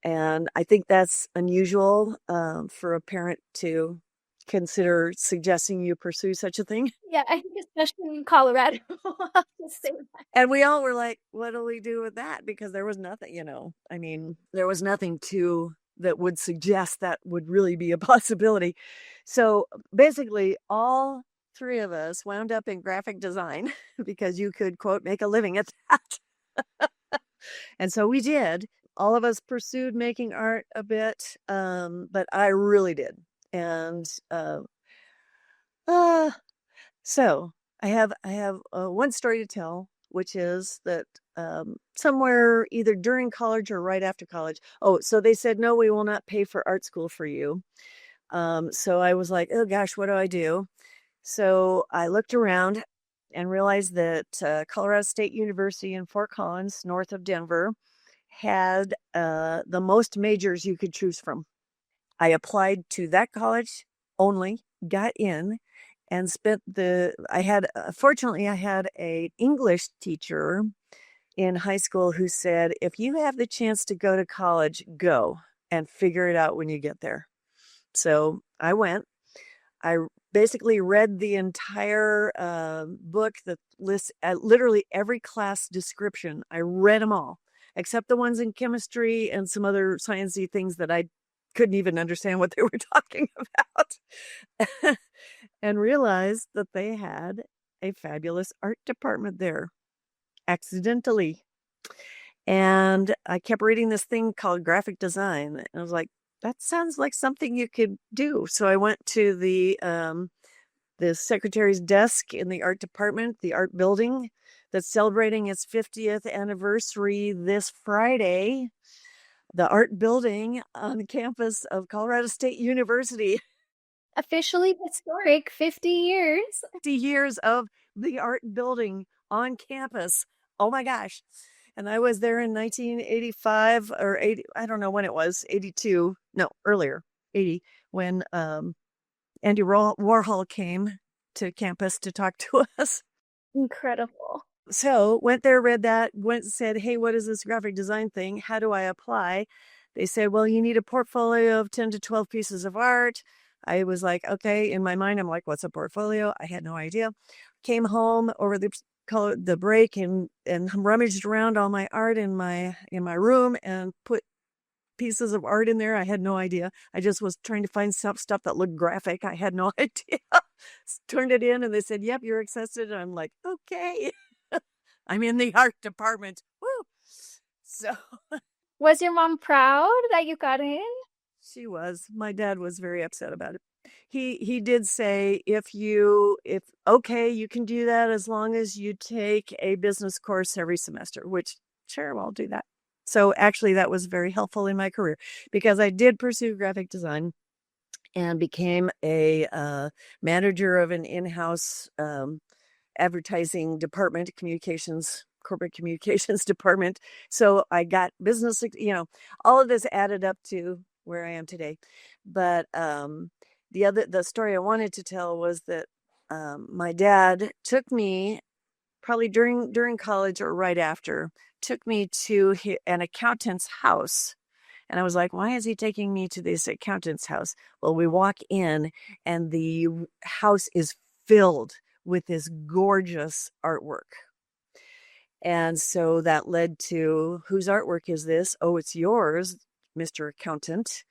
Speaker 3: And I think that's unusual for a parent to consider suggesting you pursue such a thing.
Speaker 2: Yeah, I think especially in Colorado. I'll just say that.
Speaker 3: And we all were like, what do we do with that? Because there was nothing, there was nothing that would suggest that would really be a possibility. So basically, all three of us wound up in graphic design because you could, quote, make a living at that. And so we did. All of us pursued making art a bit, but I really did. And uh, so I have one story to tell, which is that somewhere either during college or right after college. Oh, so they said, no, we will not pay for art school for you. So I was like, oh gosh, what do I do? So I looked around and realized that Colorado State University in Fort Collins, north of Denver, had the most majors you could choose from. I applied to that college only, got in, and fortunately, I had an English teacher in high school who said, if you have the chance to go to college, go and figure it out when you get there. So I went. I basically read the entire book that lists literally every class description. I read them all, except the ones in chemistry and some other sciencey things that I couldn't even understand what they were talking about, and realized that they had a fabulous art department there, accidentally. And I kept reading this thing called graphic design, and I was like, that sounds like something you could do. So I went to the secretary's desk in the art department, the art building, that's celebrating its 50th anniversary this Friday. The art building on the campus of Colorado State University.
Speaker 2: Officially historic 50 years.
Speaker 3: 50 years of the art building on campus. Oh my gosh. And I was there in 1985 or 80, I don't know when it was, 82, no, earlier, 80, when Andy Warhol came to campus to talk to us.
Speaker 2: Incredible.
Speaker 3: So went there, read that, went and said, hey, what is this graphic design thing? How do I apply? They said, well, you need a portfolio of 10 to 12 pieces of art. I was like, okay, in my mind, I'm like, what's a portfolio? I had no idea. Came home over the break and rummaged around all my art in my room and put pieces of art in there. I had no idea. I just was trying to find some stuff that looked graphic. I had no idea. Turned it in and they said, yep, you're accepted. And I'm like, okay. I'm in the art department. Woo! So
Speaker 2: Was your mom proud that you got in?
Speaker 3: she was. My dad was very upset about it. He did say, if you can do that as long as you take a business course every semester, which sure, I'll do that. So actually that was very helpful in my career because I did pursue graphic design and became a manager of an in-house advertising department, corporate communications department. So I got business, all of this added up to where I am today. But the story I wanted to tell was that my dad took me probably during college or right after, took me to an accountant's house. And I was like, why is he taking me to this accountant's house? Well, we walk in and the house is filled with this gorgeous artwork. And so that led to, whose artwork is this? Oh, it's yours, Mr. Accountant.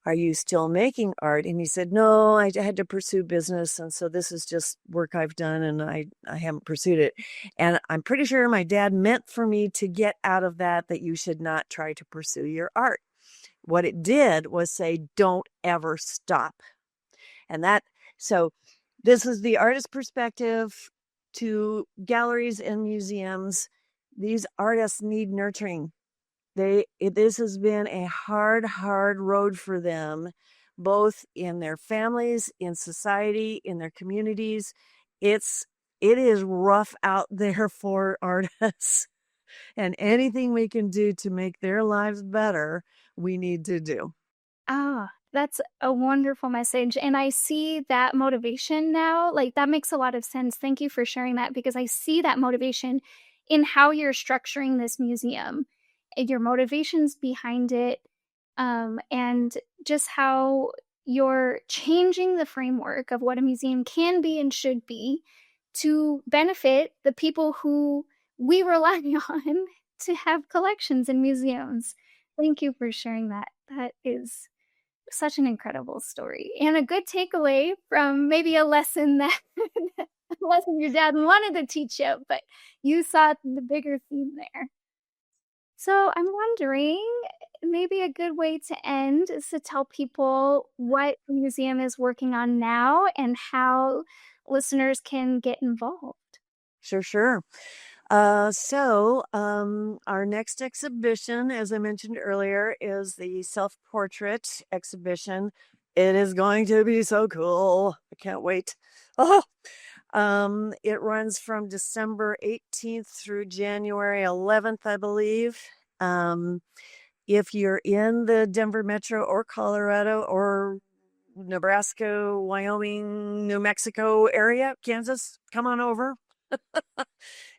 Speaker 3: Are you still making art? And he said, no, I had to pursue business. And so this is just work I've done and I haven't pursued it. And I'm pretty sure my dad meant for me to get out of that you should not try to pursue your art. What it did was say, don't ever stop. And so this is the artist perspective to galleries and museums. These artists need nurturing. This has been a hard road for them, both in their families, in society, in their communities. It is rough out there for artists, and anything we can do to make their lives better, we need to do.
Speaker 2: That's a wonderful message. And I see that motivation now. Like, that makes a lot of sense. Thank you for sharing that, because I see that motivation in how you're structuring this museum, your motivations behind it, and just how you're changing the framework of what a museum can be and should be to benefit the people who we rely on to have collections in museums. Thank you for sharing that. That is such an incredible story and a good takeaway from maybe a lesson that a lesson your dad wanted to teach you, but you saw the bigger theme there. So I'm wondering, maybe a good way to end is to tell people what the museum is working on now and how listeners can get involved.
Speaker 3: Sure. Our next exhibition, as I mentioned earlier, is the self-portrait exhibition. It is going to be so cool. I can't wait. Oh, it runs from December 18th through January 11th, I believe. If you're in the Denver metro or Colorado or Nebraska, Wyoming, New Mexico area, Kansas, come on over.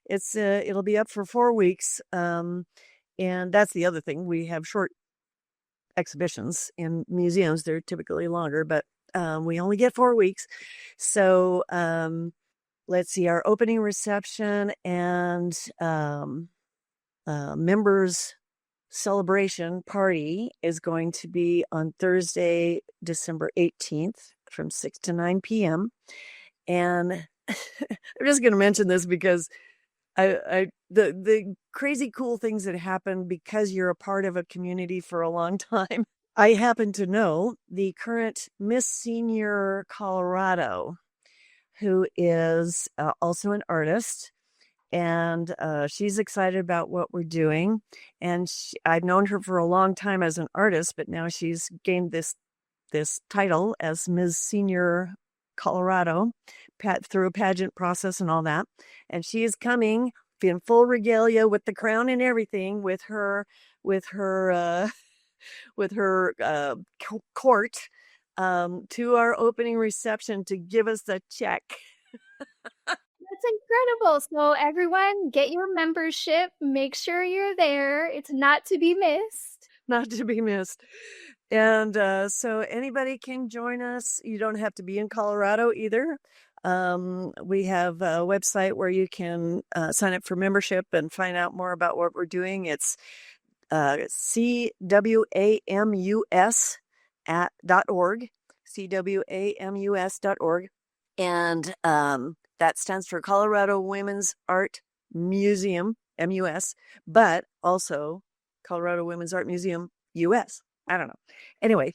Speaker 3: It'll be up for 4 weeks. And that's the other thing. We have short exhibitions in museums. They're typically longer, but we only get 4 weeks. So let's see, our opening reception and members celebration party is going to be on Thursday, December 18th from 6 to 9 p.m. And I'm just going to mention this because the crazy cool things that happen because you're a part of a community for a long time. I happen to know the current Miss Senior Colorado, who is also an artist, and she's excited about what we're doing. And I've known her for a long time as an artist, but now she's gained this title as Ms. Senior Colorado through a pageant process and all that. And she is coming in full regalia with the crown and everything with her court to our opening reception to give us the check.
Speaker 2: That's incredible. So everyone, get your membership. Make sure you're there. It's not to be missed.
Speaker 3: Not to be missed. And so anybody can join us. You don't have to be in Colorado either. We have a website where you can sign up for membership and find out more about what we're doing. It's CWAMUS.org, CWAMUS.org. And that stands for Colorado Women's Art Museum, MUS, but also Colorado Women's Art Museum, US. I don't know. Anyway.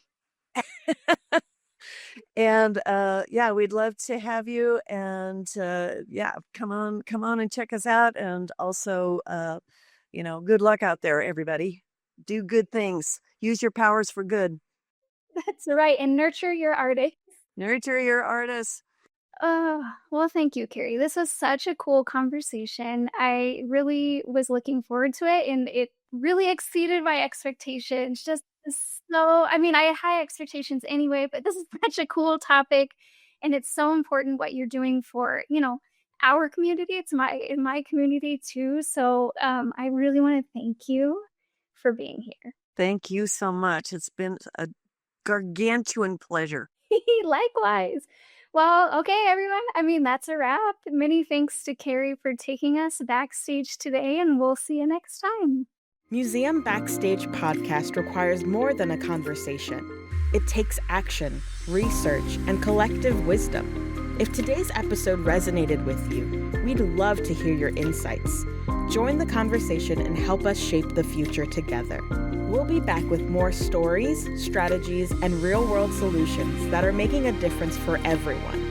Speaker 3: And we'd love to have you. And come on and check us out. And also, good luck out there, everybody. Do good things. Use your powers for good.
Speaker 2: That's right. And nurture your artists.
Speaker 3: Nurture your artists.
Speaker 2: Well, thank you, Carrie. This was such a cool conversation. I really was looking forward to it, and it really exceeded my expectations. I had high expectations anyway, but this is such a cool topic, and it's so important what you're doing for, our community. It's in my community too. So, I really want to thank you for being here.
Speaker 3: Thank you so much. It's been a gargantuan pleasure.
Speaker 2: Likewise. Well, okay, everyone. That's a wrap. Many thanks to Carrie for taking us backstage today, and we'll see you next time.
Speaker 1: Museum Backstage podcast requires more than a conversation. It takes action, research, and collective wisdom. If today's episode resonated with you, we'd love to hear your insights. Join the conversation and help us shape the future together. We'll be back with more stories, strategies, and real-world solutions that are making a difference for everyone.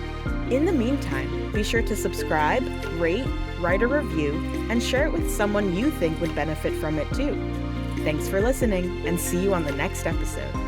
Speaker 1: In the meantime, be sure to subscribe, rate, write a review, and share it with someone you think would benefit from it too. Thanks for listening, and see you on the next episode.